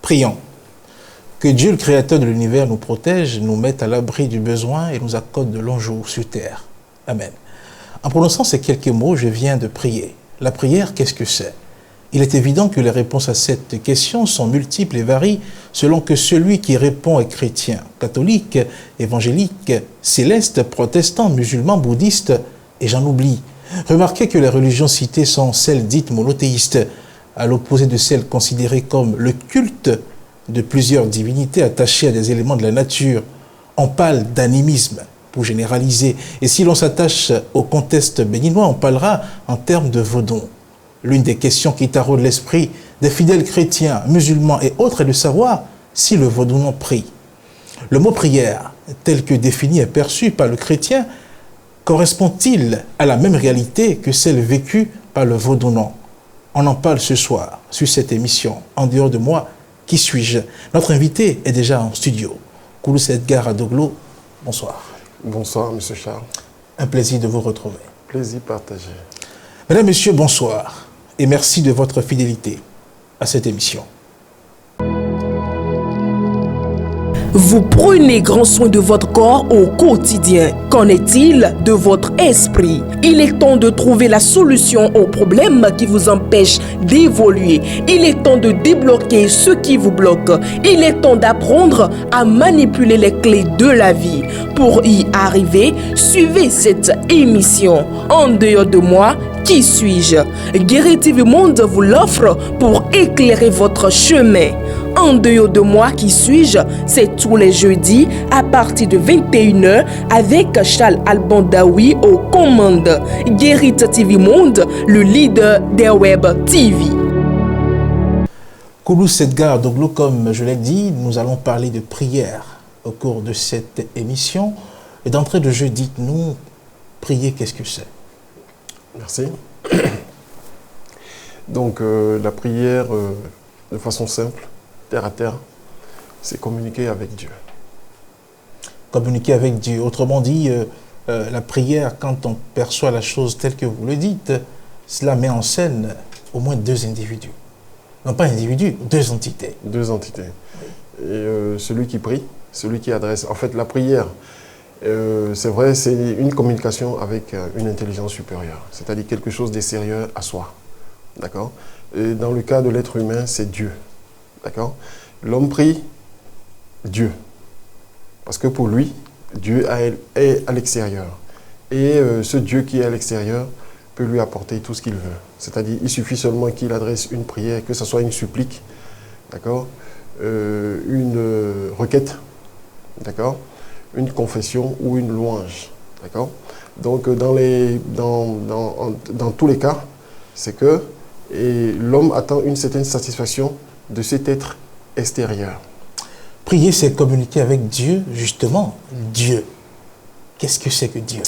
Prions. Que Dieu, le Créateur de l'univers, nous protège, nous mette à l'abri du besoin et nous accorde de longs jours sur terre. Amen. En prononçant ces quelques mots, je viens de prier. La prière, qu'est-ce que c'est? Il est évident que les réponses à cette question sont multiples et varient selon que celui qui répond est chrétien, catholique, évangélique, céleste, protestant, musulman, bouddhiste, et j'en oublie. Remarquez que les religions citées sont celles dites monothéistes, à l'opposé de celles considérées comme le culte de plusieurs divinités attachées à des éléments de la nature. On parle d'animisme, pour généraliser, et si l'on s'attache au contexte béninois, on parlera en termes de vaudon. L'une des questions qui taraude l'esprit des fidèles chrétiens, musulmans et autres est de savoir si le vaudounon prie. Le mot prière, tel que défini et perçu par le chrétien, correspond-il à la même réalité que celle vécue par le vaudounon? On en parle ce soir sur cette émission. En dehors de moi, qui suis-je? Notre invité est déjà en studio. Koulouss Edgar Adoglo, bonsoir. Bonsoir, M. Charles. Un plaisir de vous retrouver. Plaisir partagé. Mesdames, Messieurs, bonsoir et merci de votre fidélité à cette émission. Vous prenez grand soin de votre corps au quotidien. Qu'en est-il de votre esprit? Il est temps de trouver la solution aux problèmes qui vous empêchent d'évoluer. Il est temps de débloquer ce qui vous bloque. Il est temps d'apprendre à manipuler les clés de la vie. Pour y arriver, suivez cette émission. En dehors de moi, qui suis-je? Guéri TV Monde vous l'offre pour éclairer votre chemin. En dehors de moi, qui suis-je? C'est tous les jeudis à partir de 21h avec Charles Albandaoui aux commandes. Guéri TV Monde, le leader des web TV. Koulouss Edgar Adoglo, comme je l'ai dit, nous allons parler de prière au cours de cette émission. Et d'entrée de jeu, dites-nous, prier, qu'est-ce que c'est? Merci. Donc, la prière, de façon simple, terre à terre, c'est communiquer avec Dieu. Communiquer avec Dieu. Autrement dit, la prière, quand on perçoit la chose telle que vous le dites, cela met en scène au moins deux individus. Non pas individus, deux entités. Deux entités. Et celui qui prie, celui qui adresse. En fait, la prière, c'est vrai, c'est une communication avec une intelligence supérieure, c'est-à-dire quelque chose d'extérieur à soi. D'accord? Et dans le cas de l'être humain, c'est Dieu. D'accord? L'homme prie Dieu. Parce que pour lui, Dieu est à l'extérieur. Et ce Dieu qui est à l'extérieur peut lui apporter tout ce qu'il veut. C'est-à-dire, il suffit seulement qu'il adresse une prière, que ce soit une supplique, d'accord? Une requête, d'accord? Une confession ou une louange, d'accord? Donc, dans tous les cas, c'est que l'homme attend une certaine satisfaction de cet être extérieur. Prier, c'est communiquer avec Dieu, justement. Dieu. Qu'est-ce que c'est que Dieu?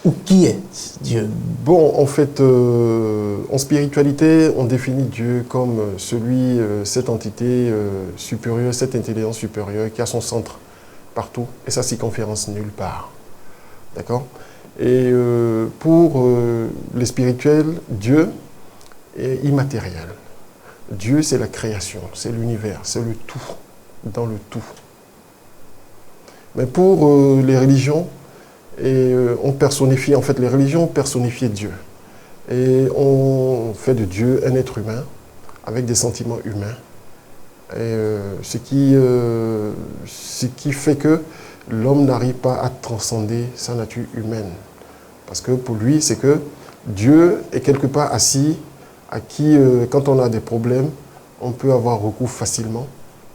Ou qui est Dieu? Bon, en fait, en spiritualité, on définit Dieu comme cette entité supérieure, cette intelligence supérieure qui a son centre partout et sa circonférence nulle part. D'accord? Et pour les spirituels, Dieu est immatériel. Dieu, c'est la création, c'est l'univers, c'est le tout, dans le tout. Mais pour les religions, on personnifie, en fait, les religions personnifient Dieu. Et on fait de Dieu un être humain, avec des sentiments humains. Et ce qui fait que l'homme n'arrive pas à transcender sa nature humaine. Parce que pour lui, c'est que Dieu est quelque part assis, à qui, quand on a des problèmes, on peut avoir recours facilement.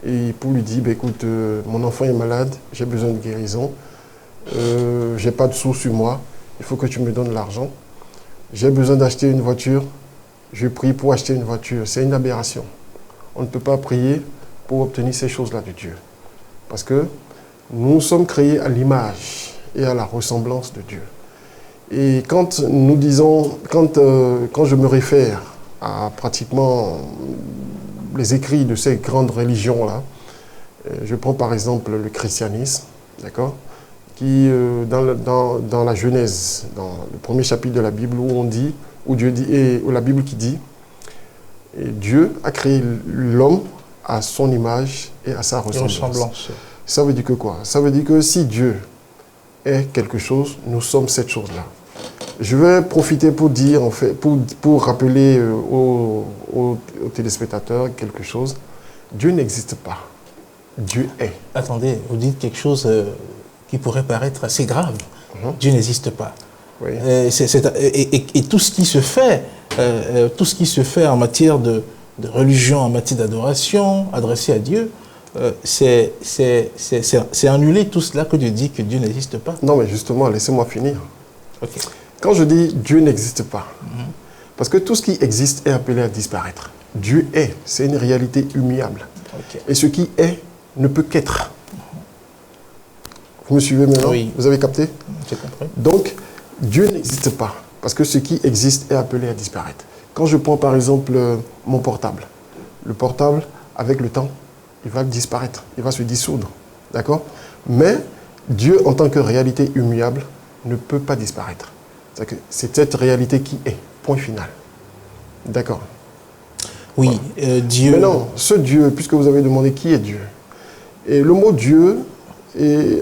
Et pour lui dire, bah, écoute, mon enfant est malade, j'ai besoin de guérison, j'ai pas de sous sur moi, il faut que tu me donnes l'argent. J'ai besoin d'acheter une voiture, je prie pour acheter une voiture. C'est une aberration. On ne peut pas prier pour obtenir ces choses-là de Dieu. Parce que nous sommes créés à l'image et à la ressemblance de Dieu. Et quand nous disons, quand je me réfère à pratiquement les écrits de ces grandes religions-là, je prends par exemple le christianisme, d'accord, qui, dans la Genèse, dans le premier chapitre de la Bible, où Dieu dit, et où la Bible qui dit, et Dieu a créé l'homme à son image et à sa ressemblance. Ressemblance. Ça veut dire que quoi? Ça veut dire que si Dieu est quelque chose, nous sommes cette chose-là. Je vais profiter pour dire, en fait, pour rappeler aux téléspectateurs quelque chose. Dieu n'existe pas. Dieu est. Attendez, vous dites quelque chose qui pourrait paraître assez grave. Dieu n'existe pas. Oui. Et tout ce qui se fait, en matière de religion, en matière d'adoration adressée à Dieu, c'est annuler tout cela que Dieu dit que Dieu n'existe pas. Non, mais justement, laissez-moi finir. Okay. Quand je dis Dieu n'existe pas, parce que tout ce qui existe est appelé à disparaître. Dieu est, c'est une réalité immuable. Okay. Et ce qui est ne peut qu'être. Vous me suivez maintenant? Oui. Vous avez capté? J'ai compris. Donc, Dieu n'existe pas, parce que ce qui existe est appelé à disparaître. Quand je prends par exemple mon portable, le portable, avec le temps, il va disparaître, il va se dissoudre. D'accord? Mais Dieu, en tant que réalité immuable, ne peut pas disparaître. C'est cette réalité qui est, point final. D'accord? Oui, Dieu... Maintenant, ce Dieu, puisque vous avez demandé qui est Dieu, et le mot Dieu,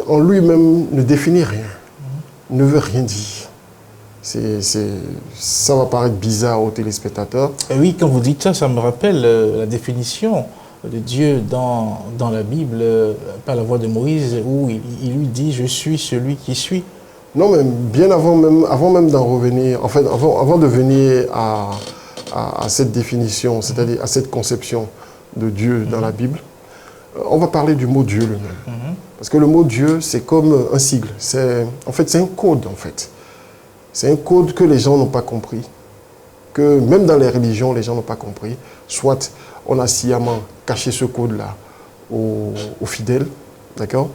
en lui-même, ne définit rien, ne veut rien dire. Ça va paraître bizarre aux téléspectateurs. Et oui, quand vous dites ça, ça me rappelle la définition de Dieu dans la Bible, par la voix de Moïse, où il lui dit « Je suis celui qui suis ». Non, mais bien avant même d'en revenir, en fait, avant de venir à cette définition, c'est-à-dire à cette conception de Dieu dans la Bible, on va parler du mot Dieu lui-même. Parce que le mot Dieu, c'est comme un sigle. En fait, c'est un code, en fait. C'est un code que les gens n'ont pas compris, que même dans les religions, les gens n'ont pas compris. Soit on a sciemment caché ce code-là aux fidèles, d'accord?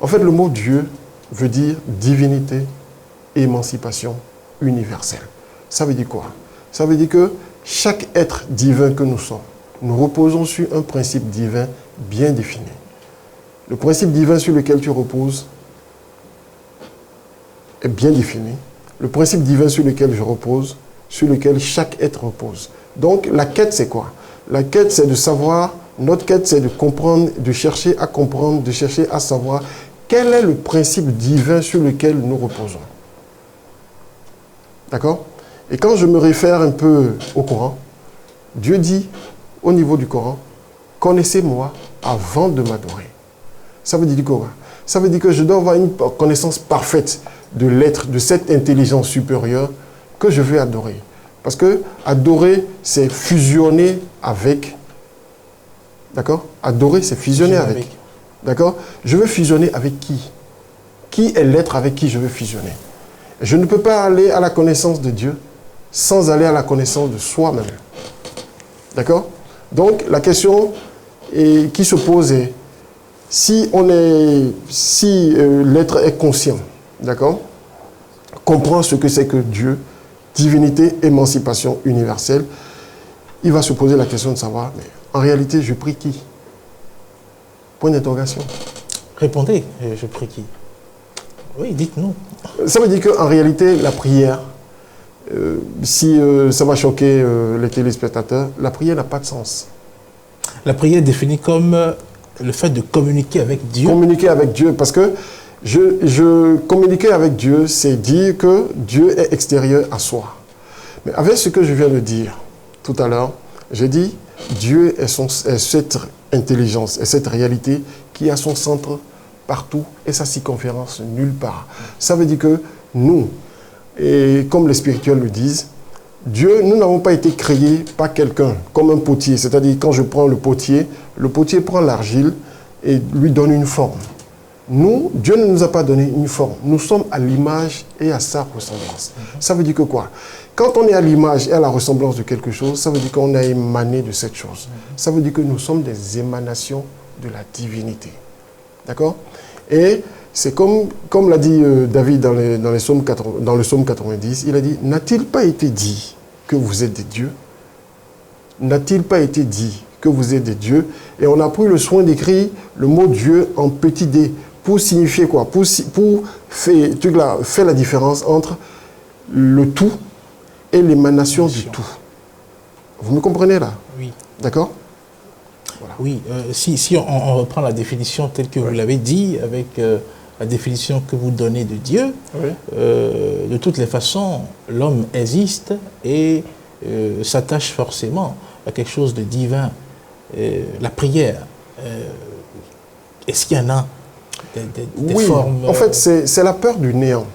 En fait, le mot Dieu veut dire divinité, émancipation universelle. Ça veut dire quoi? Ça veut dire que chaque être divin que nous sommes, nous reposons sur un principe divin bien défini. Le principe divin sur lequel tu reposes est bien défini. Le principe divin sur lequel je repose, sur lequel chaque être repose. Donc la quête, c'est quoi? La quête, c'est de savoir, notre quête, c'est de comprendre, de chercher à comprendre, de chercher à savoir quel est le principe divin sur lequel nous reposons. D'accord? Et quand je me réfère un peu au Coran, Dieu dit au niveau du Coran, connaissez-moi avant de m'adorer. Ça veut dire quoi? Ça veut dire que je dois avoir une connaissance parfaite de l'être, de cette intelligence supérieure que je veux adorer. Parce que adorer, c'est fusionner avec. D'accord? Adorer, c'est fusionner avec. D'accord? Je veux fusionner avec qui? Qui est l'être avec qui je veux fusionner? Je ne peux pas aller à la connaissance de Dieu sans aller à la connaissance de soi-même. D'accord? Donc, la question qui se pose est, si l'être est conscient, d'accord, comprend ce que c'est que Dieu, divinité, émancipation universelle, il va se poser la question de savoir, mais en réalité, je prie qui? Point d'interrogation. Répondez, je prie qui? Oui, dites-nous. Ça veut dire qu'en réalité, la prière, si ça va choquer les téléspectateurs, la prière n'a pas de sens. La prière est définie comme le fait de communiquer avec Dieu. Communiquer avec Dieu, parce que communiquer avec Dieu, c'est dire que Dieu est extérieur à soi. Mais avec ce que je viens de dire tout à l'heure, j'ai dit, Dieu est cette intelligence, est cette réalité qui a son centre partout et sa circonférence nulle part. Ça veut dire que nous, et comme les spirituels le disent, Dieu, nous n'avons pas été créés par quelqu'un, comme un potier. C'est-à-dire, quand je prends le potier prend l'argile et lui donne une forme. Nous, Dieu ne nous a pas donné une forme. Nous sommes à l'image et à sa ressemblance. Ça veut dire que quoi? Quand on est à l'image et à la ressemblance de quelque chose, ça veut dire qu'on a émané de cette chose. Ça veut dire que nous sommes des émanations de la divinité. D'accord? Et c'est comme l'a dit David dans le psaume 90, il a dit, n'a-t-il pas été dit que vous êtes des dieux? N'a-t-il pas été dit que vous êtes des dieux? Et on a pris le soin d'écrire le mot Dieu en petit d, pour signifier quoi? Pour faire la différence entre le tout et l'émanation du tout. Vous me comprenez là? Oui. D'accord? Voilà. Oui, si on reprend la définition telle que vous l'avez dit, avec la définition que vous donnez de Dieu, de toutes les façons, l'homme existe et s'attache forcément à quelque chose de divin. La prière, est-ce qu'il y en a des formes? En fait, c'est la peur du néant.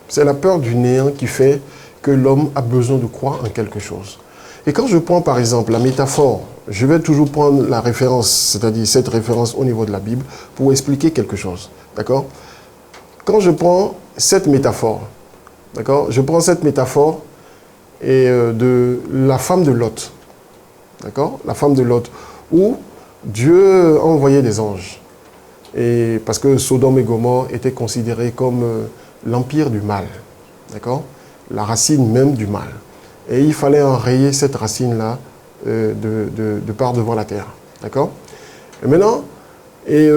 C'est la peur du néant qui fait que l'homme a besoin de croire en quelque chose. Et quand je prends par exemple la métaphore, je vais toujours prendre la référence, c'est-à-dire cette référence au niveau de la Bible, pour expliquer quelque chose. D'accord? Quand je prends cette métaphore, d'accord? Je prends cette métaphore de la femme de Lot. D'accord? La femme de Lot, où Dieu a envoyé des anges. Et parce que Sodome et Gomorrhe étaient considérés comme l'empire du mal. D'accord? La racine même du mal. Et il fallait enrayer cette racine-là de part devant la terre. D'accord? Et maintenant, et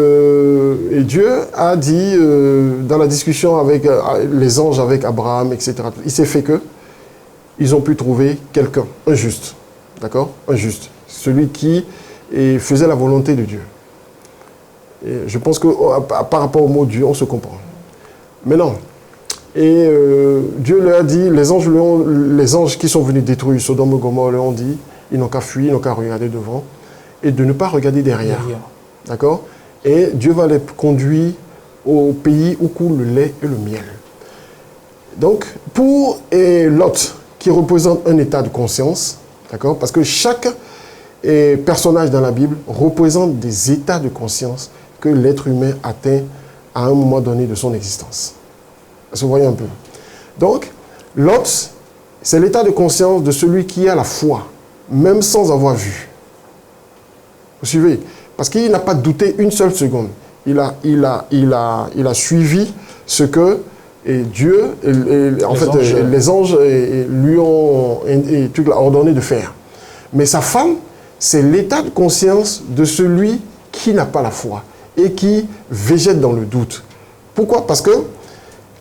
Dieu a dit, dans la discussion avec les anges, avec Abraham, etc., il s'est fait que ils ont pu trouver quelqu'un, un juste. D'accord? Un juste. Celui qui faisait la volonté de Dieu. Et je pense que par rapport au mot Dieu, on se comprend. Maintenant, Dieu leur a dit, les anges qui sont venus détruire Sodome et Gomorrhe leur ont dit, ils n'ont qu'à fuir, ils n'ont qu'à regarder devant et de ne pas regarder derrière. D'accord? Et Dieu va les conduire au pays où coule le lait et le miel. Donc, pour Lot, qui représente un état de conscience, d'accord? Parce que chaque personnage dans la Bible représente des états de conscience que l'être humain atteint à un moment donné de son existence. Est-ce que vous voyez un peu? Donc, Lot, c'est l'état de conscience de celui qui a la foi, même sans avoir vu. Vous suivez? Parce qu'il n'a pas douté une seule seconde. Il a suivi ce que Dieu, les anges lui ont ordonné de faire. Mais sa femme, c'est l'état de conscience de celui qui n'a pas la foi et qui végète dans le doute. Pourquoi? Parce que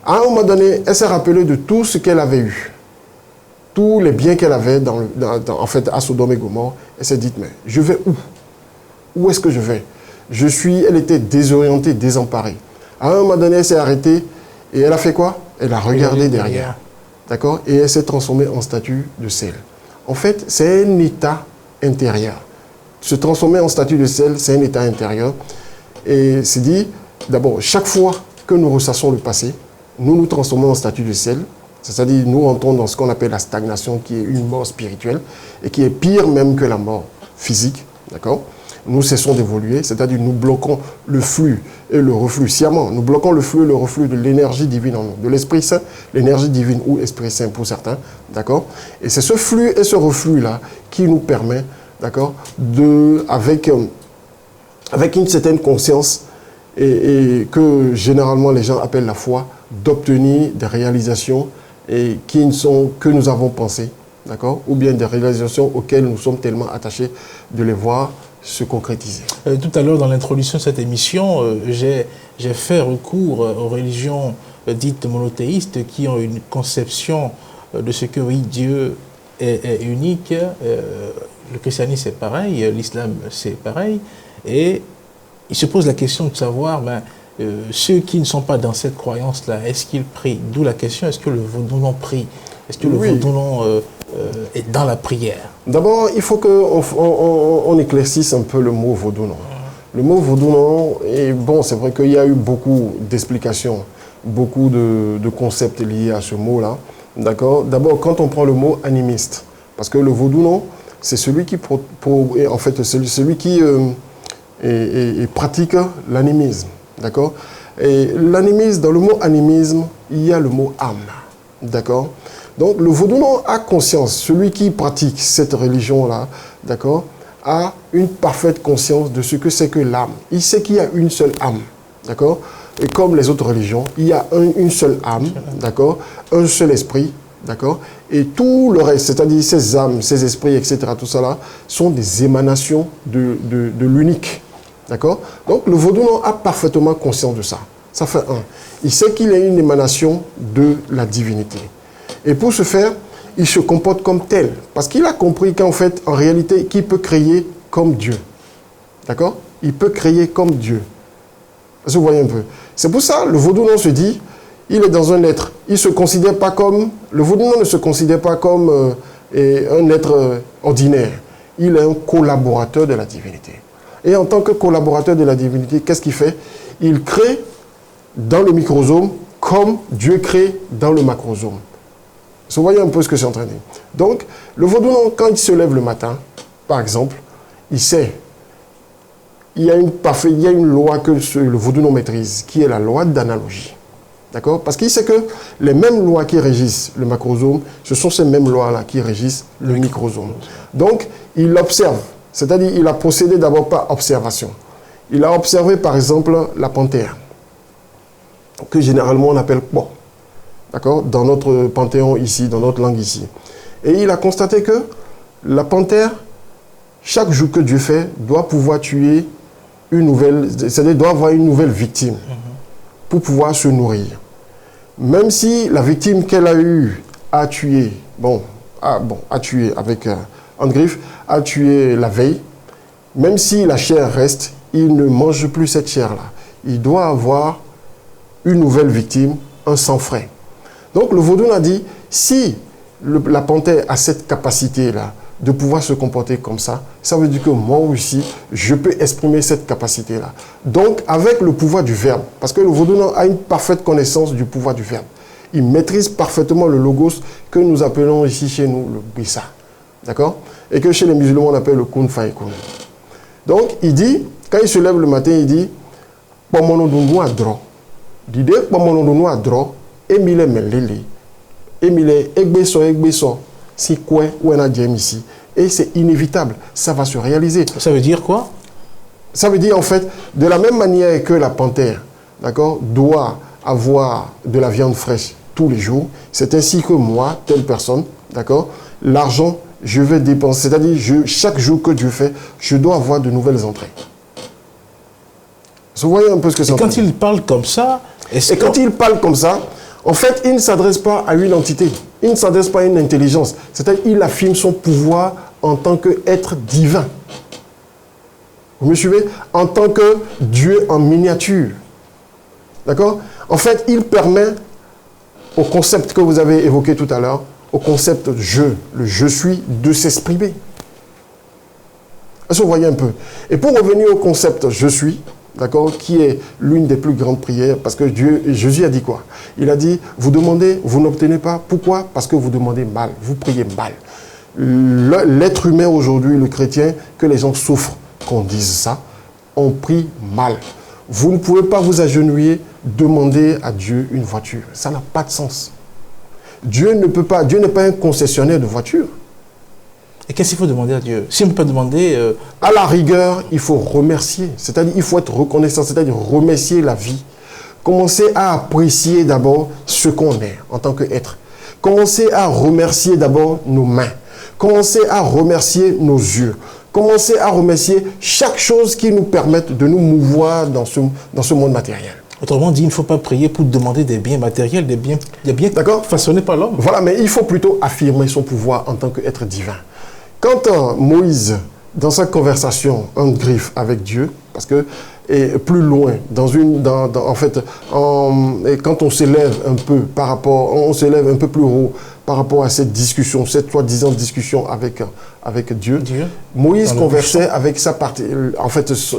à un moment donné, elle s'est rappelée de tout ce qu'elle avait eu. Tous les biens qu'elle avait à Sodome et Gomorrhe. Elle s'est dit, mais je vais où? Où est-ce que je vais? Elle était désorientée, désemparée. À un moment donné, elle s'est arrêtée et elle a fait quoi? Elle a regardé derrière. D'accord? Et elle s'est transformée en statue de sel. En fait, c'est un état intérieur. Se transformer en statue de sel, c'est un état intérieur. Et c'est dit, d'abord, chaque fois que nous ressassons le passé, nous nous transformons en statue de sel. C'est-à-dire, nous entrons dans ce qu'on appelle la stagnation, qui est une mort spirituelle, et qui est pire même que la mort physique. D'accord? Nous cessons d'évoluer, c'est-à-dire nous bloquons le flux et le reflux sciemment. Nous bloquons le flux et le reflus de l'énergie divine en nous, de l'Esprit Saint, l'énergie divine ou Esprit Saint pour certains. D'accord? Et c'est ce flux et ce reflux-là qui nous permet, d'accord, avec une certaine conscience et que généralement les gens appellent la foi, d'obtenir des réalisations qui ne sont que nous avons pensées, d'accord, ou bien des réalisations auxquelles nous sommes tellement attachés de les voir se concrétiser. Tout à l'heure, dans l'introduction de cette émission, j'ai fait recours aux religions dites monothéistes qui ont une conception de ce que, oui, Dieu est unique. Le christianisme, c'est pareil, l'islam, c'est pareil. Et il se pose la question de savoir, ceux qui ne sont pas dans cette croyance-là, est-ce qu'ils prient? D'où la question, est-ce que le vaudounon prie? Est-ce que le vaudounon est dans la prière? D'abord, il faut qu'on éclaircisse un peu le mot vaudounon. Le mot vaudounon, c'est vrai qu'il y a eu beaucoup d'explications, beaucoup de concepts liés à ce mot-là. D'accord? D'abord, quand on prend le mot animiste, parce que le vaudounon, c'est celui qui, celui qui pratique l'animisme. D'accord? Et l'animisme, dans le mot animisme, il y a le mot âme. D'accord? Donc, le vaudounon a conscience, celui qui pratique cette religion-là, d'accord, a une parfaite conscience de ce que c'est que l'âme. Il sait qu'il y a une seule âme, d'accord? Et comme les autres religions, il y a une seule âme, d'accord? Un seul esprit, d'accord? Et tout le reste, c'est-à-dire ces âmes, ces esprits, etc., tout ça là, sont des émanations de l'unique, d'accord? Donc, le vaudounon a parfaitement conscience de ça. Ça fait un. Il sait qu'il est une émanation de la divinité. Et pour ce faire, il se comporte comme tel. Parce qu'il a compris qu'en fait, en réalité, qu'il peut créer comme Dieu. D'accord? Il peut créer comme Dieu. Vous voyez un peu. C'est pour ça, le vaudou non se dit, il est dans un être. Il se considère pas comme, le vaudou non ne se considère pas comme un être ordinaire. Il est un collaborateur de la divinité. Et en tant que collaborateur de la divinité, qu'est-ce qu'il fait? Il crée dans le microsome comme Dieu crée dans le macrosome. Vous voyez un peu ce que je suis en train de dire. Donc, le vaudou non, quand il se lève le matin, par exemple, il sait, il y a une loi que le vaudou non maîtrise, qui est la loi d'analogie. D'accord? Parce qu'il sait que les mêmes lois qui régissent le macrosome, ce sont ces mêmes lois-là qui régissent le microsome. Donc, il observe. C'est-à-dire, il a procédé d'abord par observation. Il a observé, par exemple, la panthère, que généralement on appelle po. D'accord? Dans notre panthéon ici, dans notre langue ici. Et il a constaté que la panthère, chaque jour que Dieu fait, doit pouvoir tuer une nouvelle, c'est-à-dire doit avoir une nouvelle victime pour pouvoir se nourrir. Même si la victime qu'elle a eue a tué, a tué avec en griffe, a tué la veille, même si la chair reste, il ne mange plus cette chair-là. Il doit avoir une nouvelle victime, un sang frais. Donc le vaudou a dit, si la panthère a cette capacité-là de pouvoir se comporter comme ça veut dire que moi aussi, je peux exprimer cette capacité-là. Donc, avec le pouvoir du verbe, parce que le vaudou a une parfaite connaissance du pouvoir du verbe. Il maîtrise parfaitement le logos que nous appelons ici chez nous le bissa. D'accord? Et que chez les musulmans, on appelle le kun fa kun. Donc, il dit, quand il se lève le matin, il dit, Pomonodungu adro. L'idée, Pomonodungu adro, Emile melele. Emile egbeso. Si quoi ou un adjem ici. Et c'est inévitable, ça va se réaliser. Ça veut dire quoi? Ça veut dire en fait, de la même manière que la panthère, d'accord, doit avoir de la viande fraîche tous les jours, c'est ainsi que moi, telle personne, d'accord, l'argent, je vais dépenser, c'est-à-dire chaque jour que Dieu fait, je dois avoir de nouvelles entrées. Vous voyez un peu ce que c'est. Et quand il parle comme ça... quand il parle comme ça, en fait, il ne s'adresse pas à une entité. Il ne s'adresse pas à une intelligence. C'est-à-dire qu'il affirme son pouvoir en tant qu'être divin. Vous me suivez? En tant que Dieu en miniature. D'accord? En fait, il permet au concept que vous avez évoqué tout à l'heure, au concept je, le je suis, de s'exprimer. Est-ce que vous voyez un peu? Et pour revenir au concept je suis, d'accord, qui est l'une des plus grandes prières, parce que Jésus a dit quoi? Il a dit, vous demandez, vous n'obtenez pas. Pourquoi? Parce que vous demandez mal, vous priez mal. L'être humain aujourd'hui, le chrétien, que les gens souffrent qu'on dise ça, on prie mal. Vous ne pouvez pas vous agenouiller, demander à Dieu une voiture. Ça n'a pas de sens. Dieu n'est pas un concessionnaire de voitures. Et qu'est-ce qu'il faut demander à Dieu? Si on ne peut pas demander... À la rigueur, il faut remercier. C'est-à-dire, il faut être reconnaissant, c'est-à-dire remercier la vie. Commencer à apprécier d'abord ce qu'on est en tant qu'être. Commencer à remercier d'abord nos mains. Commencer à remercier nos yeux. Commencer à remercier chaque chose qui nous permette de nous mouvoir dans ce monde matériel. Autrement dit, il ne faut pas prier pour demander des biens matériels, des biens façonnés par l'homme. Voilà, mais il faut plutôt affirmer son pouvoir en tant qu'être divin. Quand Moïse, dans sa conversation en griffe avec Dieu, parce que et plus loin, et quand on s'élève un peu on s'élève un peu plus haut par rapport à cette discussion, cette soi-disant discussion avec Dieu, Moïse conversait avec sa partie,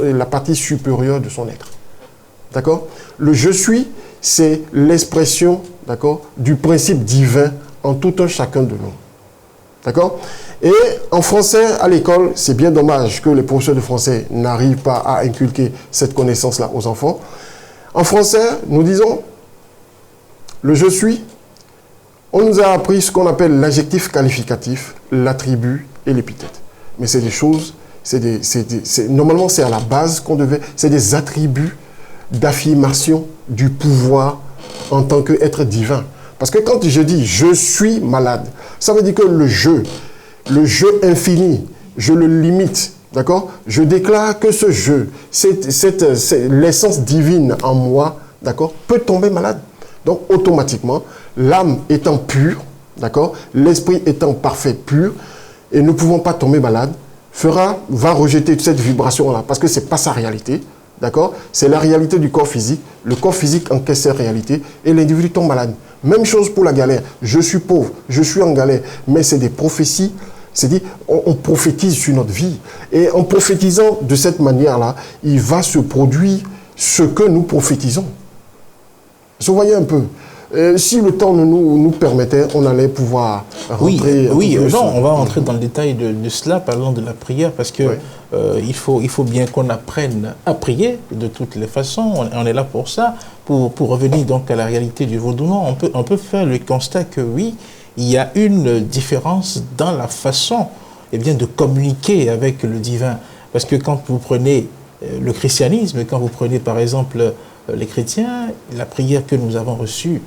la partie supérieure de son être. D'accord? Le je suis, c'est l'expression, d'accord, du principe divin en tout un chacun de nous. D'accord? Et en français, à l'école, c'est bien dommage que les professeurs de français n'arrivent pas à inculquer cette connaissance-là aux enfants. En français, nous disons, le je suis, on nous a appris ce qu'on appelle l'adjectif qualificatif, l'attribut et l'épithète. Mais c'est des choses, normalement c'est à la base qu'on devait, c'est des attributs d'affirmation du pouvoir en tant qu'être divin. Parce que quand je dis « je suis malade », ça veut dire que le je infini, je le limite, d'accord? Je déclare que ce je, l'essence divine en moi, d'accord, peut tomber malade. Donc automatiquement, l'âme étant pure, d'accord, l'esprit étant parfait, pur, et ne pouvons pas tomber malade, va rejeter cette vibration-là, parce que ce n'est pas sa réalité, d'accord? C'est la réalité du corps physique. Le corps physique encaisse cette réalité et l'individu tombe malade. Même chose pour la galère. Je suis pauvre, je suis en galère, mais c'est des prophéties. C'est-à-dire, on prophétise sur notre vie. Et en prophétisant de cette manière-là, il va se produire ce que nous prophétisons. Vous voyez un peu. Si le temps nous permettait, on allait pouvoir rentrer... On va rentrer dans le détail de cela, parlant de la prière, parce que il faut bien qu'on apprenne à prier de toutes les façons. On est là pour ça, pour revenir donc à la réalité du vaudouement. On peut faire le constat que oui, il y a une différence dans la façon de communiquer avec le divin. Parce que quand vous prenez le christianisme, quand vous prenez par exemple les chrétiens, la prière que nous avons reçue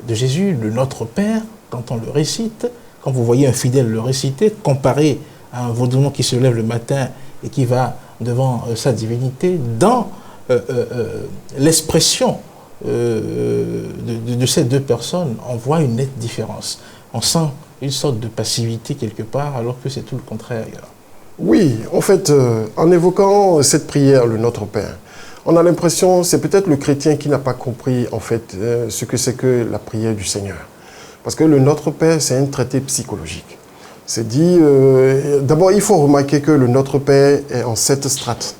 de Jésus, de notre Père, quand on le récite, quand vous voyez un fidèle le réciter, comparé à un vaudouement qui se lève le matin et qui va devant sa divinité, dans l'expression de ces deux personnes, on voit une nette différence. On sent une sorte de passivité quelque part, alors que c'est tout le contraire. Oui, en fait, en évoquant cette prière, le Notre Père, on a l'impression, c'est peut-être le chrétien qui n'a pas compris, en fait, ce que c'est que la prière du Seigneur. Parce que le Notre Père, c'est un traité psychologique. C'est dit, d'abord, il faut remarquer que le Notre Père est en 7 strates.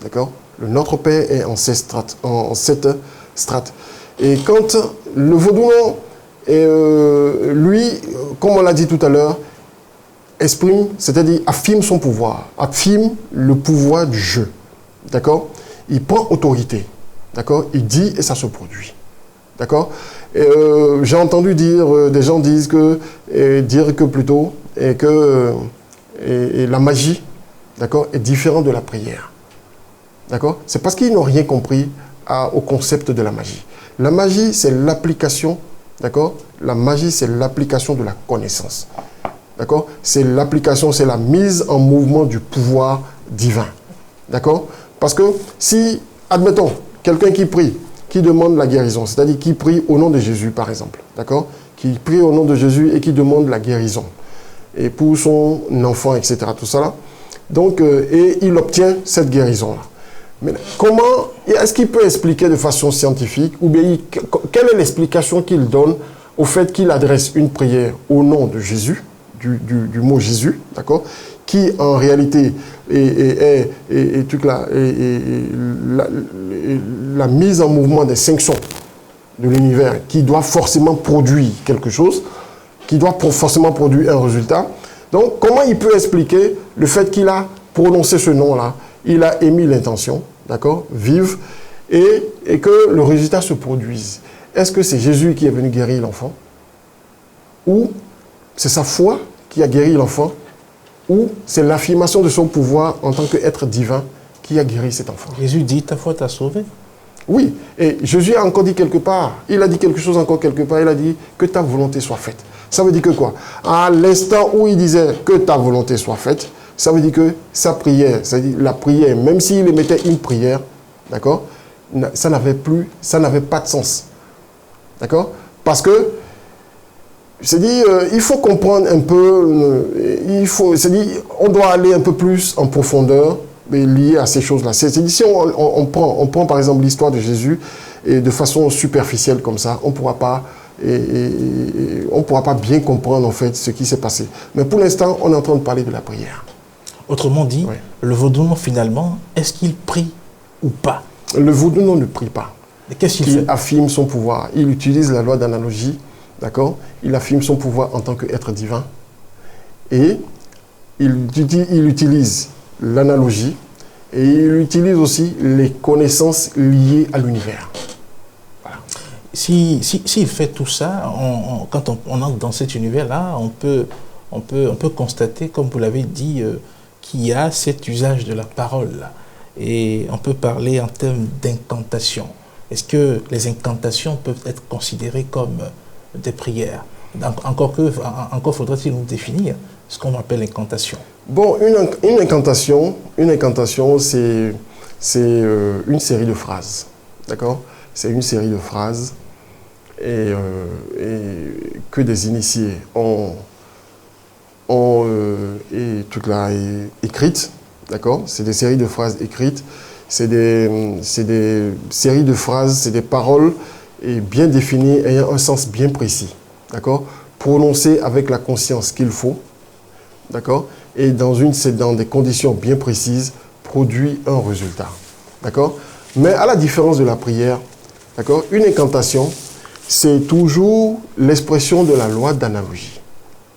D'accord? Le Notre Père est en 7 strates. Et quand le vaudouement, lui, comme on l'a dit tout à l'heure, exprime, c'est-à-dire affirme son pouvoir, affirme le pouvoir du jeu. D'accord? Il prend autorité, d'accord? Il dit et ça se produit, d'accord? J'ai entendu dire, des gens disent que, la magie, d'accord, est différente de la prière, d'accord? C'est parce qu'ils n'ont rien compris au concept de la magie. La magie, c'est l'application, d'accord? La magie, c'est l'application de la connaissance, d'accord? C'est l'application, c'est la mise en mouvement du pouvoir divin, d'accord? Parce que si, admettons, quelqu'un qui prie, qui demande la guérison, c'est-à-dire qui prie au nom de Jésus, par exemple, d'accord? Qui prie au nom de Jésus et qui demande la guérison, et pour son enfant, etc., tout ça là. Donc, et il obtient cette guérison-là. Mais comment, est-ce qu'il peut expliquer de façon scientifique, ou bien quelle est l'explication qu'il donne au fait qu'il adresse une prière au nom de Jésus, du mot Jésus, d'accord? Qui en réalité est la mise en mouvement des sanctions de l'univers, qui doit forcément produire quelque chose, qui doit forcément produire un résultat. Donc, comment il peut expliquer le fait qu'il a prononcé ce nom-là, il a émis l'intention, d'accord, vive, et que le résultat se produise? Est-ce que c'est Jésus qui est venu guérir l'enfant? Ou c'est sa foi qui a guéri l'enfant? Ou c'est l'affirmation de son pouvoir en tant qu'être divin qui a guéri cet enfant? Jésus dit, ta foi t'a sauvé. Oui, et Jésus a encore dit quelque part, il a dit quelque chose encore quelque part, il a dit que ta volonté soit faite. Ça veut dire que quoi? À l'instant où il disait que ta volonté soit faite, ça veut dire que sa prière, c'est-à-dire la prière, même s'il émettait une prière, d'accord, ça n'avait pas de sens. D'accord? Parce que c'est-à-dire, il faut comprendre un peu, c'est-à-dire, on doit aller un peu plus en profondeur lié à ces choses-là. C'est-à-dire, si on prend par exemple l'histoire de Jésus et de façon superficielle comme ça, on ne pourra pas bien comprendre en fait ce qui s'est passé. Mais pour l'instant, on est en train de parler de la prière. Autrement dit, oui. Le vaudouement finalement, est-ce qu'il prie ou pas? Le vaudouement ne prie pas. Qu'est-ce qu'il fait? Il affirme son pouvoir. Il utilise la loi d'analogie. D'accord? Il affirme son pouvoir en tant qu'être divin. Et il utilise l'analogie et il utilise aussi les connaissances liées à l'univers. Voilà. S'il fait tout ça, quand on entre dans cet univers-là, on peut constater, comme vous l'avez dit, qu'il y a cet usage de la parole. Là. Et on peut parler en termes d'incantation. Est-ce que les incantations peuvent être considérées comme des prières? Encore faudrait-il nous définir ce qu'on appelle incantation. Bon, une incantation, c'est une série de phrases, d'accord? C'est une série de phrases et que des initiés ont est toute là écrite, d'accord? C'est des séries de phrases écrites, c'est des séries de phrases, c'est des paroles et bien définies, ayant un sens bien précis, d'accord? Prononcées avec la conscience qu'il faut, d'accord? Et c'est dans des conditions bien précises, produit un résultat, d'accord? Mais à la différence de la prière, d'accord? Une incantation, c'est toujours l'expression de la loi d'analogie.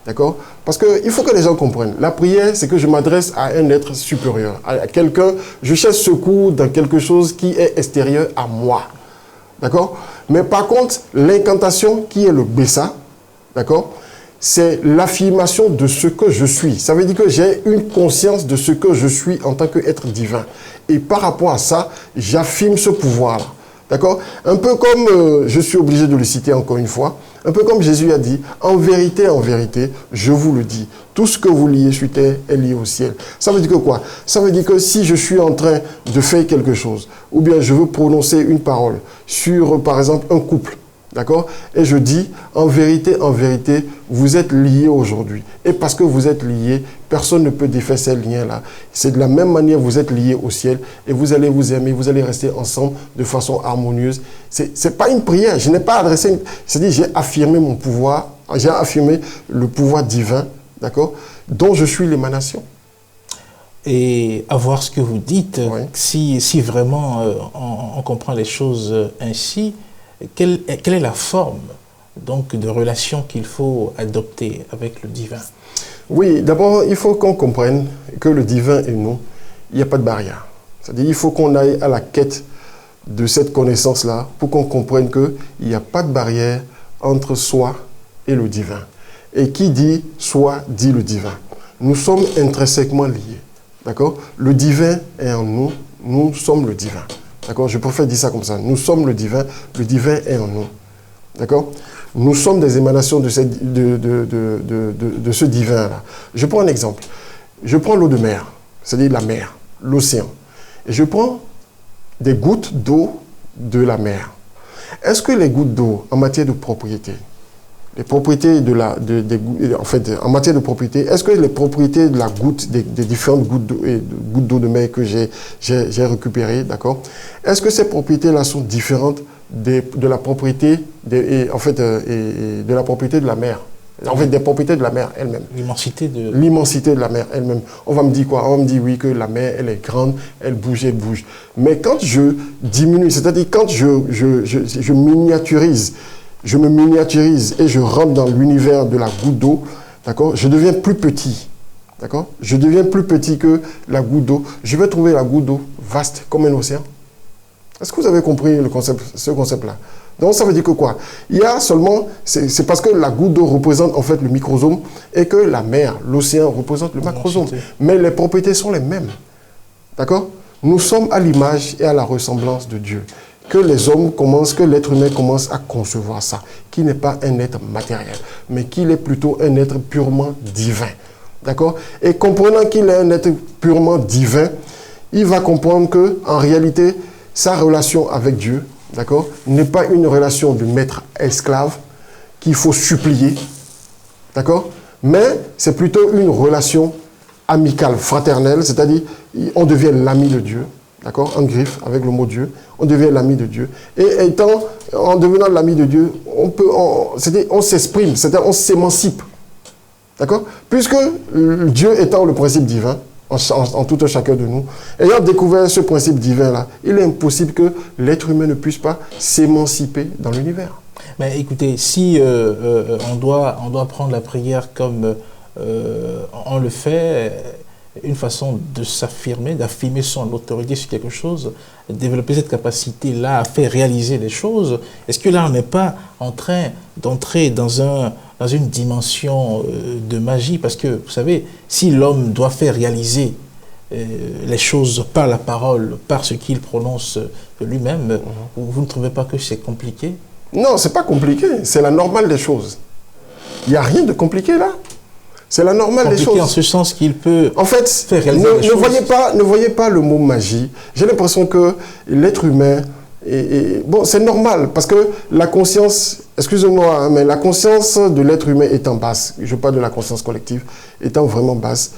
D'accord? Parce qu'il faut que les gens comprennent. La prière, c'est que je m'adresse à un être supérieur, à quelqu'un, je cherche secours dans quelque chose qui est extérieur à moi. D'accord? Mais par contre, l'incantation, qui est le Bessa, d'accord? C'est l'affirmation de ce que je suis. Ça veut dire que j'ai une conscience de ce que je suis en tant qu'être divin. Et par rapport à ça, j'affirme ce pouvoir-là. D'accord? Un peu comme, je suis obligé de le citer encore une fois, un peu comme Jésus a dit, en vérité, je vous le dis, tout ce que vous liez sur terre est lié au ciel. Ça veut dire que quoi? Ça veut dire que si je suis en train de faire quelque chose, ou bien je veux prononcer une parole sur, par exemple, un couple, d'accord? Et je dis, en vérité, vous êtes liés aujourd'hui. Et parce que vous êtes liés, personne ne peut défaire ces liens-là. C'est de la même manière, vous êtes liés au ciel et vous allez vous aimer, vous allez rester ensemble de façon harmonieuse. C'est pas une prière, je n'ai pas adressé, c'est-à-dire j'ai affirmé mon pouvoir, j'ai affirmé le pouvoir divin, d'accord? Dont je suis l'émanation. Et à voir ce que vous dites, Oui. si vraiment on comprend les choses ainsi, quelle est la forme donc de relation qu'il faut adopter avec le divin? Oui, d'abord, il faut qu'on comprenne que le divin et nous, il n'y a pas de barrière. C'est-à-dire il faut qu'on aille à la quête de cette connaissance-là pour qu'on comprenne qu'il n'y a pas de barrière entre soi et le divin. Et qui dit soi, dit le divin. Nous sommes intrinsèquement liés. D'accord? Le divin est en nous, nous sommes le divin. D'accord? Je préfère dire ça comme ça. Nous sommes le divin est en nous. D'accord? Nous sommes des émanations de ce divin-là. Je prends un exemple. Je prends l'eau de mer, c'est-à-dire la mer, l'océan. Et je prends des gouttes d'eau de la mer. Est-ce que les gouttes d'eau, en matière de propriété, les propriétés en matière de propriété, est-ce que les propriétés de la goutte, des différentes gouttes d'eau de mer que j'ai récupérées, d'accord? Est-ce que ces propriétés-là sont différentes de la propriété de la propriété de la mer? En fait, des propriétés de la mer elle-même. L'immensité de la mer elle-même. On va me dire quoi? On va me dire oui, que la mer, elle est grande, elle bouge. Mais quand je diminue, c'est-à-dire quand je miniaturise, je me miniaturise et je rentre dans l'univers de la goutte d'eau, d'accord? Je deviens plus petit, d'accord? Je deviens plus petit que la goutte d'eau. Je vais trouver la goutte d'eau vaste comme un océan. Est-ce que vous avez compris ce concept-là? Donc ça veut dire que quoi? Il y a seulement, c'est parce que la goutte d'eau représente en fait le microsome et que la mer, l'océan représente le macrosome. Mais les propriétés sont les mêmes, d'accord? Nous sommes à l'image et à la ressemblance de Dieu. Que l'être humain commence à concevoir ça, qui n'est pas un être matériel, mais qu'il est plutôt un être purement divin. D'accord? Et comprenant qu'il est un être purement divin, il va comprendre que en réalité, sa relation avec Dieu, d'accord, n'est pas une relation de maître-esclave qu'il faut supplier, d'accord? Mais c'est plutôt une relation amicale, fraternelle, c'est-à-dire on devient l'ami de Dieu. D'accord? En griffe, avec le mot Dieu, on devient l'ami de Dieu. Et en devenant l'ami de Dieu, on s'exprime, c'est-à-dire on s'émancipe. D'accord? Puisque Dieu étant le principe divin, en tout un chacun de nous, ayant découvert ce principe divin-là, il est impossible que l'être humain ne puisse pas s'émanciper dans l'univers. Mais écoutez, si on doit prendre la prière comme on le fait, une façon de s'affirmer, d'affirmer son autorité sur quelque chose, développer cette capacité-là à faire réaliser les choses, est-ce que là on n'est pas en train d'entrer dans une dimension de magie? Parce que, vous savez, si l'homme doit faire réaliser les choses par la parole, par ce qu'il prononce lui-même, vous ne trouvez pas que c'est compliqué? Non, c'est pas compliqué, c'est la normale des choses. Il n'y a rien de compliqué là. C'est la normale des choses. En ce sens qu'il peut faire réaliser les choses. Ne voyez pas le mot magie. J'ai l'impression que l'être humain, bon, c'est normal parce que la conscience excusez-moi, mais la conscience de l'être humain étant basse, je parle de la conscience collective, étant vraiment basse,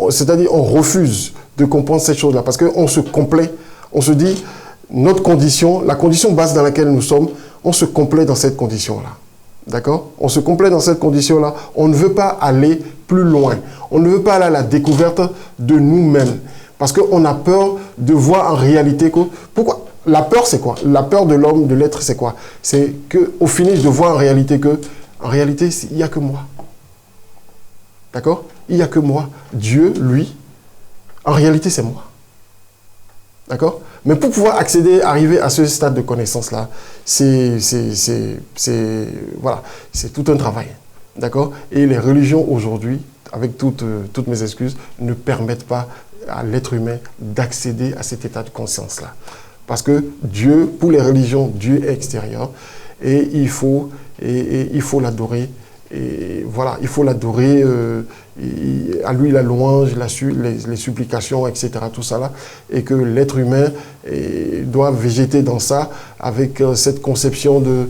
c'est-à-dire on refuse de comprendre cette chose-là parce qu'on se complaît, on se dit, notre condition, la condition basse dans laquelle nous sommes, on se complaît dans cette condition-là. D'accord? On se complaît dans cette condition-là, on ne veut pas aller plus loin, on ne veut pas aller à la découverte de nous-mêmes parce qu'on a peur de voir en réalité que... Pourquoi? La peur, c'est quoi? La peur de l'homme, de l'être, c'est quoi? C'est qu'au finish, de voir en réalité il n'y a que moi. D'accord? Il n'y a que moi. Dieu, lui, en réalité, c'est moi. D'accord? Mais pour pouvoir accéder, arriver à ce stade de connaissance-là, voilà, c'est tout un travail. D'accord? Et les religions aujourd'hui, avec toutes mes excuses, ne permettent pas à l'être humain d'accéder à cet état de conscience-là. Parce que Dieu, pour les religions, Dieu est extérieur et il faut l'adorer. Et voilà, il faut l'adorer, à lui la louange, les supplications, etc. Tout ça là, et que l'être humain doit végéter dans ça avec cette conception du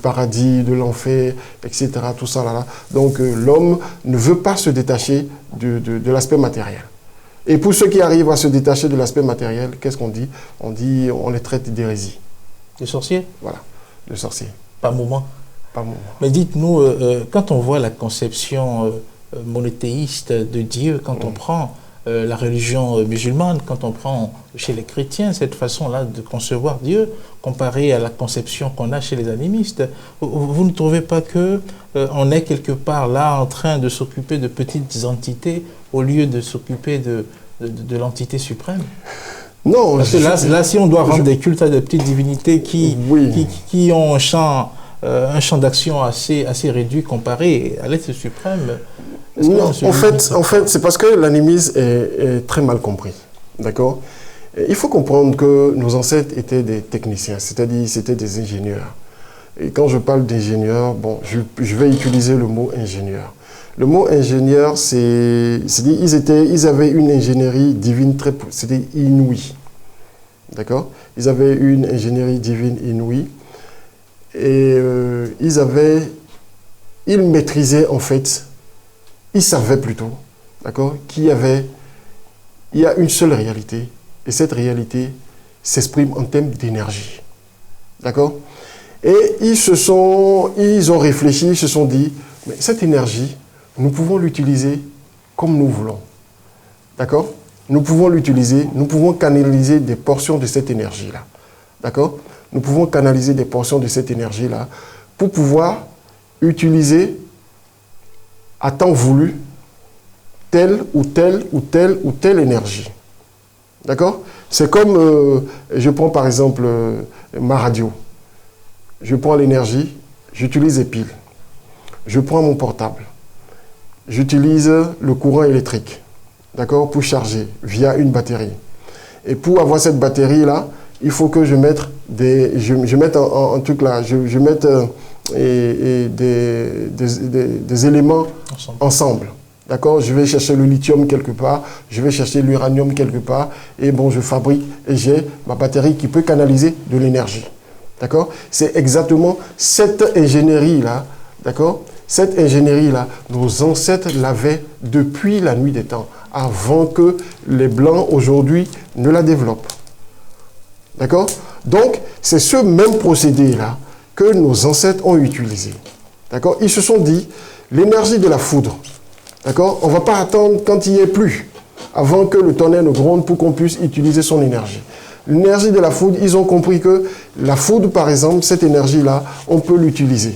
paradis, de l'enfer, etc. Tout ça là. Donc l'homme ne veut pas se détacher de l'aspect matériel. Et pour ceux qui arrivent à se détacher de l'aspect matériel, qu'est-ce qu'on dit? On les traite d'hérésie. Les sorciers? Voilà, de sorciers. Pas moment. Pas moment. Mais dites-nous, quand on voit la conception monothéiste de Dieu, quand on prend la religion musulmane, quand on prend chez les chrétiens cette façon-là de concevoir Dieu, comparée à la conception qu'on a chez les animistes, vous ne trouvez pas que on est quelque part là en train de s'occuper de petites entités au lieu de s'occuper de l'entité suprême? Non. Parce que là, si on doit rendre des cultes à des petites divinités qui ont un champ d'action assez réduit comparé à l'être suprême. Non, en fait, c'est parce que l'animisme est très mal compris. D'accord? Il faut comprendre que nos ancêtres étaient des techniciens, c'est-à-dire c'était des ingénieurs. Et quand je parle d'ingénieurs, bon, je vais utiliser le mot ingénieur. Le mot ingénieur, ils avaient une ingénierie divine c'était inouïe. D'accord? Ils avaient une ingénierie divine inouïe. Et ils maîtrisaient en fait, ils savaient plutôt, d'accord, qu'il y a une seule réalité. Et cette réalité s'exprime en termes d'énergie. D'accord? Et ils ont réfléchi, ils se sont dit, mais cette énergie, nous pouvons l'utiliser comme nous voulons. D'accord? Nous pouvons l'utiliser, nous pouvons canaliser des portions de cette énergie-là. D'accord? Nous pouvons canaliser des portions de cette énergie-là pour pouvoir utiliser à temps voulu telle ou telle ou telle ou telle énergie. D'accord? C'est comme, je prends par exemple ma radio. Je prends l'énergie, j'utilise les piles. Je prends mon portable. J'utilise le courant électrique, d'accord, pour charger via une batterie. Et pour avoir cette batterie-là, il faut que je mette un truc là, je mette des éléments ensemble. D'accord? Je vais chercher le lithium quelque part, je vais chercher l'uranium quelque part, et bon, je fabrique et j'ai ma batterie qui peut canaliser de l'énergie. D'accord? C'est exactement cette ingénierie-là, d'accord? Cette ingénierie-là, nos ancêtres l'avaient depuis la nuit des temps, avant que les Blancs aujourd'hui ne la développent. D'accord? Donc, c'est ce même procédé-là que nos ancêtres ont utilisé. D'accord? Ils se sont dit, l'énergie de la foudre, d'accord? On ne va pas attendre quand il n'y ait plus, avant que le tonnerre ne gronde pour qu'on puisse utiliser son énergie. L'énergie de la foudre, ils ont compris que la foudre, par exemple, cette énergie-là, on peut l'utiliser.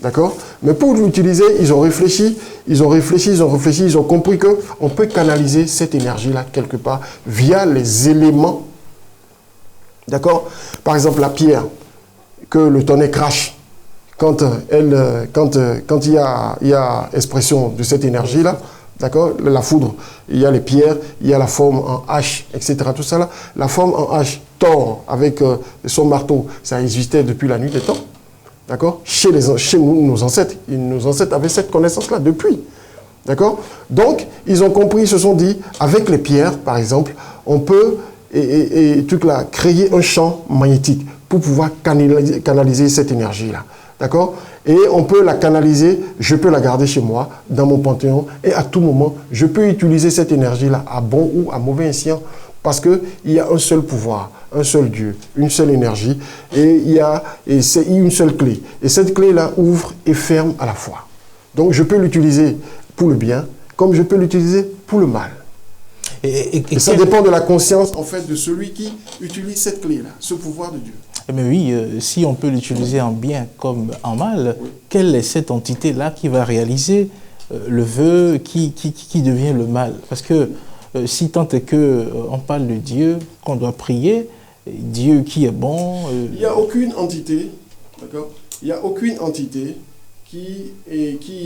D'accord? Mais pour l'utiliser, ils ont réfléchi, ils ont compris qu'on peut canaliser cette énergie-là quelque part via les éléments. D'accord? Par exemple, la pierre, que le tonnerre crache, quand il y a expression de cette énergie-là, d'accord? La foudre, il y a les pierres, il y a la forme en H, etc. Tout ça là. La forme en H, Thor, avec son marteau, ça existait depuis la nuit des temps. D'accord? Chez nous, nos ancêtres avaient cette connaissance-là depuis. D'accord? Donc, ils ont compris, ils se sont dit, avec les pierres, par exemple, on peut créer un champ magnétique. pour pouvoir canaliser cette énergie-là. D'accord? Et on peut la canaliser, je peux la garder chez moi, dans mon panthéon, et à tout moment, je peux utiliser cette énergie-là à bon ou à mauvais escient, parce qu'il y a un seul pouvoir, un seul Dieu, une seule énergie, et c'est une seule clé. Et cette clé-là ouvre et ferme à la fois. Donc je peux l'utiliser pour le bien, comme je peux l'utiliser pour le mal. Et ça dépend de la conscience, en fait, de celui qui utilise cette clé-là, ce pouvoir de Dieu. Mais oui, si on peut l'utiliser en bien comme en mal, oui. Quelle est cette entité-là qui va réaliser le vœu qui devient le mal? Parce que si tant est qu'on parle de Dieu, qu'on doit prier, Dieu qui est bon... Il n'y a aucune entité, d'accord? Il n'y a aucune entité qui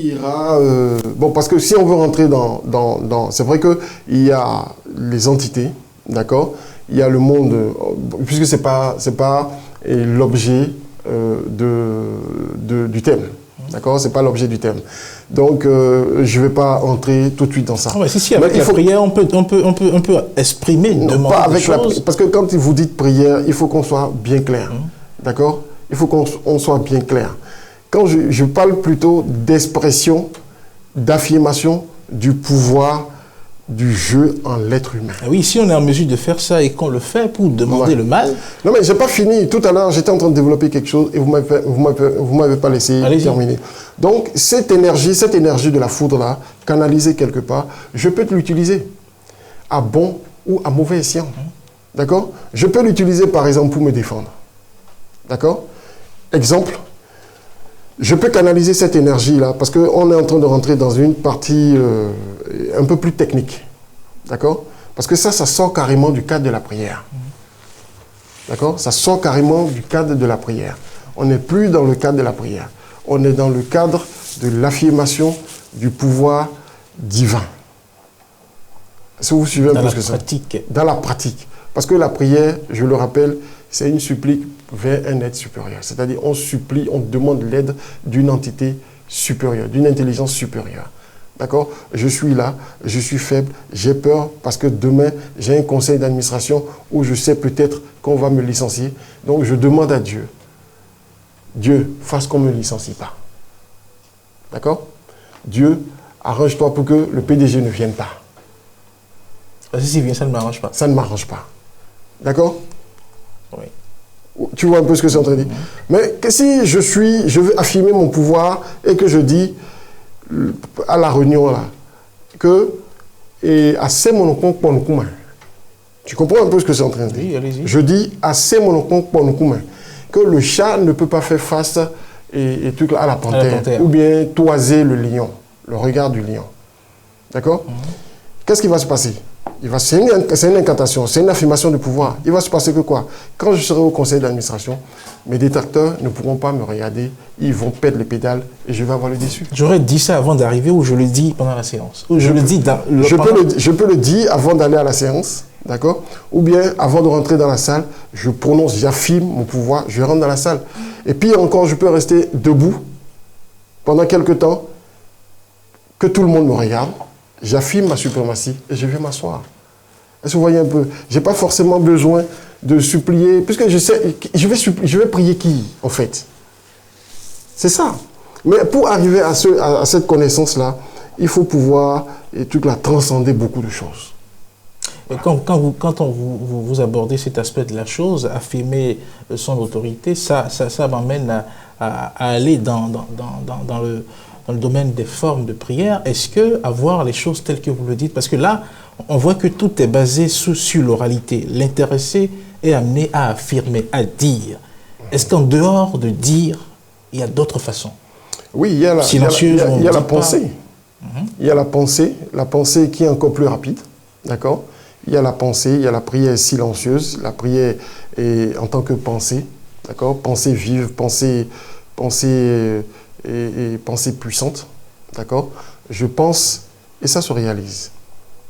ira... bon, parce que si on veut rentrer dans c'est vrai qu'il y a les entités, d'accord? Il y a le monde, puisque c'est pas l'objet du thème. D'accord? C'est pas l'objet du thème. Donc, je ne vais pas entrer tout de suite dans ça. Ah ouais, si, avec la prière, on peut exprimer, demander pas avec des choses. parce que quand vous dites prière, il faut qu'on soit bien clair. D'accord? Il faut qu'on soit bien clair. Quand je parle plutôt d'expression, d'affirmation du pouvoir du jeu en l'être humain. Oui, si on est en mesure de faire ça et qu'on le fait pour demander le mal... Non, mais je n'ai pas fini. Tout à l'heure, j'étais en train de développer quelque chose et vous ne m'avez pas laissé terminer. Donc, cette énergie de la foudre-là, canalisée quelque part, je peux l'utiliser à bon ou à mauvais escient. D'accord? Je peux l'utiliser, par exemple, pour me défendre. D'accord? Exemple, je peux canaliser cette énergie-là parce qu'on est en train de rentrer dans une partie un peu plus technique. D'accord? Parce que ça sort carrément du cadre de la prière. D'accord? Ça sort carrément du cadre de la prière. On n'est plus dans le cadre de la prière. On est dans le cadre de l'affirmation du pouvoir divin. Est-ce que vous suivez un peu ce que c'est? Dans la pratique. Parce que la prière, je le rappelle, c'est une supplique vers un être supérieur. C'est-à-dire, on supplie, on demande l'aide d'une entité supérieure, d'une intelligence supérieure. D'accord? Je suis là, je suis faible, j'ai peur parce que demain, j'ai un conseil d'administration où je sais peut-être qu'on va me licencier. Donc, je demande à Dieu, Dieu, fasse qu'on ne me licencie pas. D'accord? Dieu, arrange-toi pour que le PDG ne vienne pas. S'il vient, ça ne m'arrange pas. Ça ne m'arrange pas. D'accord? Oui. Tu vois un peu ce que c'est en train de dire. Mais que si je veux affirmer mon pouvoir et que je dis à la réunion là que assez monocon pour nous commun. Tu comprends un peu ce que c'est en train de dire? Oui, allez-y. Je dis assez monocon pour nous commun. Que le chat ne peut pas faire face à la panthère. Ou bien toiser le lion, le regard du lion. D'accord? Qu'est-ce qui va se passer? C'est une incantation, c'est une affirmation de pouvoir. Il va se passer que quoi? Quand je serai au conseil d'administration, mes détracteurs ne pourront pas me regarder, ils vont perdre les pédales et je vais avoir le déçu. J'aurais dit ça avant d'arriver ou je le dis pendant la séance? Ou je peux le dire avant d'aller à la séance, d'accord? Ou bien avant de rentrer dans la salle, je prononce, j'affirme mon pouvoir, je rentre dans la salle. Et puis encore, je peux rester debout pendant quelque temps, que tout le monde me regarde. J'affirme ma suprématie et je vais m'asseoir. Est-ce que vous voyez un peu? Je n'ai pas forcément besoin de supplier, puisque je sais, je vais prier qui, en fait? C'est ça. Mais pour arriver à cette connaissance-là, il faut pouvoir transcender beaucoup de choses. Et quand vous abordez cet aspect de la chose, affirmer son autorité, ça m'amène à aller dans le domaine des formes de prière. Est-ce que avoir les choses telles que vous le dites, parce que là, on voit que tout est basé sur l'oralité. L'intéressé est amené à affirmer, à dire. Est-ce qu'en dehors de dire, il y a d'autres façons? Oui, il y a la pensée. Il y a la pensée qui est encore plus rapide. D'accord? Il y a la pensée, il y a la prière silencieuse, la prière en tant que pensée. D'accord? Pensée vive, pensée puissante, d'accord? Je pense et ça se réalise,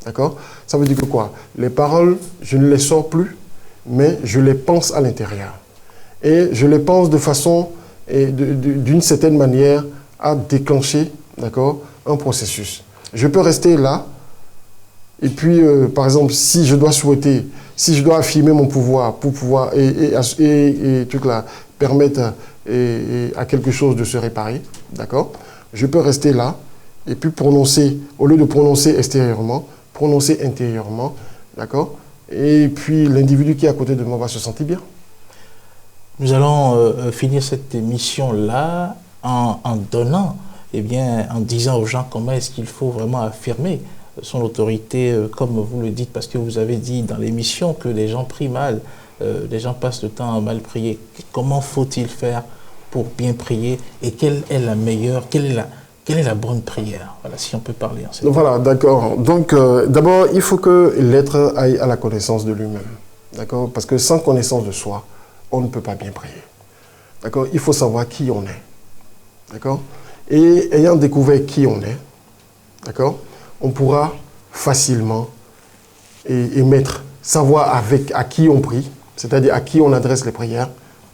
d'accord? Ça veut dire que quoi? Les paroles, je ne les sors plus, mais je les pense à l'intérieur. Et je les pense de façon, d'une certaine manière, à déclencher, d'accord, un processus. Je peux rester là, et puis, par exemple, si je dois souhaiter, si je dois affirmer mon pouvoir pour pouvoir et truc là, permettre à quelque chose de se réparer, d'accord, je peux rester là et puis prononcer, au lieu de prononcer extérieurement, prononcer intérieurement, d'accord, et puis l'individu qui est à côté de moi va se sentir bien. Nous allons finir cette émission-là en donnant, eh bien, en disant aux gens comment est-ce qu'il faut vraiment affirmer son autorité, comme vous le dites, parce que vous avez dit dans l'émission que les gens prient mal, les gens passent le temps à mal prier. Comment faut-il faire pour bien prier et quelle est la meilleure, quelle est la bonne prière? Voilà, si on peut parler en cette Voilà, d'accord. Donc, d'abord, il faut que l'être aille à la connaissance de lui-même. D'accord? Parce que sans connaissance de soi, on ne peut pas bien prier. D'accord? Il faut savoir qui on est. D'accord? Et ayant découvert qui on est, d'accord, on pourra facilement savoir à qui on prie, c'est-à-dire à qui on adresse les prières,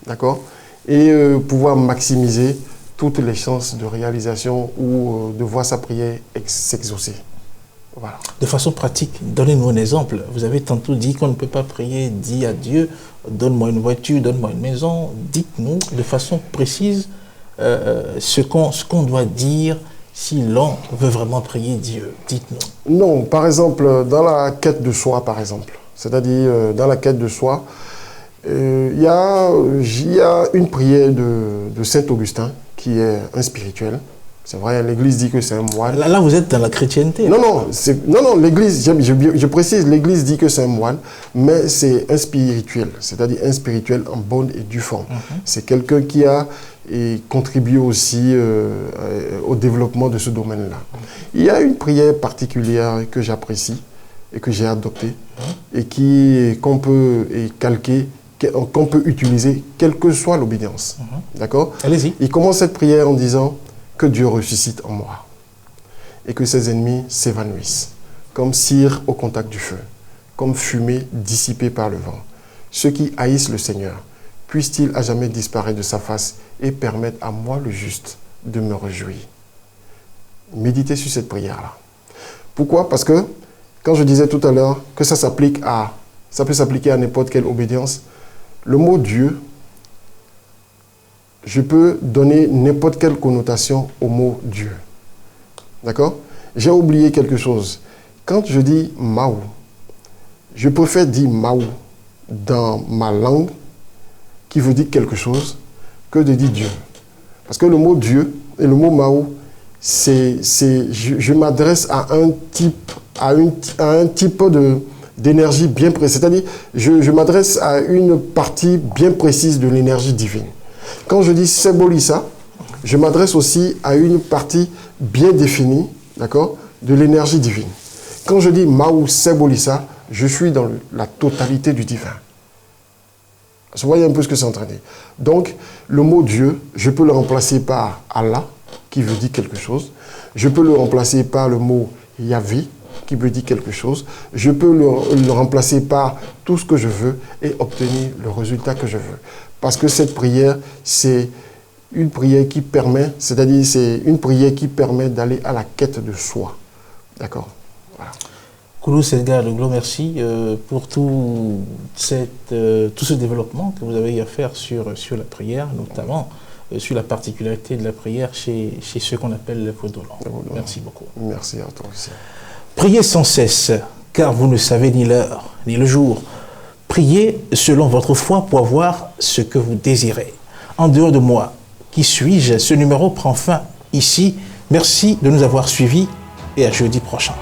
d'accord, et pouvoir maximiser toutes les chances de réalisation ou de voir sa prière s'exaucer. Voilà. De façon pratique, donnez-nous un exemple. Vous avez tantôt dit qu'on ne peut pas prier, dit à Dieu, donne-moi une voiture, donne-moi une maison. Dites-nous de façon précise ce qu'on doit dire si l'on veut vraiment prier Dieu. Dites-nous. Non, par exemple, dans la quête de soi, par exemple, c'est-à-dire dans la quête de soi, il y a une prière de Saint Augustin qui est un spirituel. C'est vrai, l'Église dit que c'est un moine. Là, vous êtes dans la chrétienté. Non, l'Église, je précise, l'Église dit que c'est un moine, mais c'est un spirituel, c'est-à-dire un spirituel en bonne et due forme. C'est quelqu'un qui a contribué aussi au développement de ce domaine-là. Il y a une prière particulière que j'apprécie et que j'ai adoptée et qu'on peut calquer, qu'on peut utiliser, quelle que soit l'obédience. D'accord? Allez-y. Il commence cette prière en disant que Dieu ressuscite en moi et que ses ennemis s'évanouissent, comme cire au contact du feu, comme fumée dissipée par le vent. Ceux qui haïssent le Seigneur, puissent-ils à jamais disparaître de sa face et permettre à moi le juste de me réjouir. Méditez sur cette prière-là. Pourquoi? Parce que, quand je disais tout à l'heure que ça peut s'appliquer à n'importe quelle obédience, le mot Dieu, je peux donner n'importe quelle connotation au mot Dieu. D'accord? J'ai oublié quelque chose. Quand je dis Maou, je préfère dire Maou dans ma langue qui veut dire quelque chose que de dire Dieu. Parce que le mot Dieu et le mot Maou, je m'adresse à un type d'énergie bien précise. C'est-à-dire, je m'adresse à une partie bien précise de l'énergie divine. Quand je dis Sebolissa, je m'adresse aussi à une partie bien définie, d'accord, de l'énergie divine. Quand je dis Maou Sebolissa, je suis dans la totalité du divin. Vous voyez un peu ce que c'est en train de dire. Donc, le mot Dieu, je peux le remplacer par Allah, qui veut dire quelque chose. Je peux le remplacer par le mot Yahvé, qui veut dire quelque chose. Je peux le remplacer par tout ce que je veux et obtenir le résultat que je veux. Parce que cette prière, c'est une prière qui permet, c'est-à-dire c'est une prière qui permet d'aller à la quête de soi. D'accord? Voilà. Koulou Selgar de Glo, merci pour tout ce développement que vous avez eu à faire sur la prière, notamment sur la particularité de la prière chez ceux qu'on appelle les Vaudolans. Merci beaucoup. Merci à toi aussi. Priez sans cesse, car vous ne savez ni l'heure, ni le jour. Priez selon votre foi pour avoir ce que vous désirez. En dehors de moi, qui suis-je? Ce numéro prend fin ici. Merci de nous avoir suivis et à jeudi prochain.